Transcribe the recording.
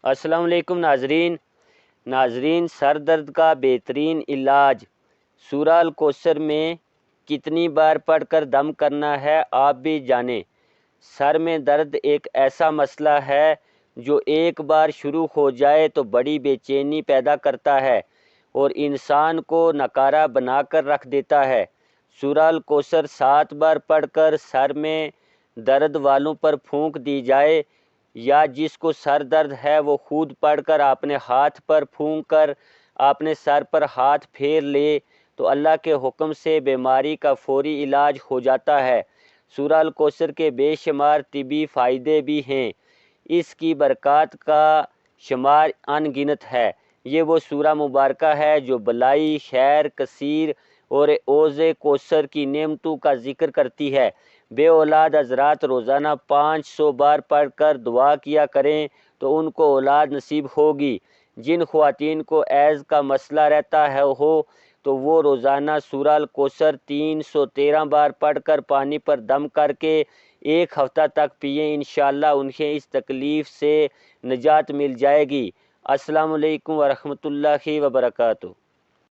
السلام علیکم ناظرین، سر درد کا بہترین علاج سورہ الکوثر میں کتنی بار پڑھ کر دم کرنا ہے آپ بھی جانیں۔ سر میں درد ایک ایسا مسئلہ ہے جو ایک بار شروع ہو جائے تو بڑی بے چینی پیدا کرتا ہے اور انسان کو نکارہ بنا کر رکھ دیتا ہے۔ سورہ الکوثر 7 بار پڑھ کر سر میں درد والوں پر پھونک دی جائے، یا جس کو سر درد ہے وہ خود پڑھ کر اپنے ہاتھ پر پھونک کر اپنے سر پر ہاتھ پھیر لے تو اللہ کے حکم سے بیماری کا فوری علاج ہو جاتا ہے۔ سورہ الکوثر کے بے شمار طبی فائدے بھی ہیں، اس کی برکات کا شمار ان گنت ہے۔ یہ وہ سورہ مبارکہ ہے جو بلائی، خیر کثیر اور عوض کوثر کی نعمتوں کا ذکر کرتی ہے۔ بے اولاد حضرات روزانہ 500 بار پڑھ کر دعا کیا کریں تو ان کو اولاد نصیب ہوگی۔ جن خواتین کو حیض کا مسئلہ رہتا ہے تو وہ روزانہ سورہ الکوثر 313 بار پڑھ کر پانی پر دم کر کے 1 ہفتہ تک پئیں، انشاءاللہ انہیں اس تکلیف سے نجات مل جائے گی۔ السلام علیکم ورحمۃ اللہ وبرکاتہ۔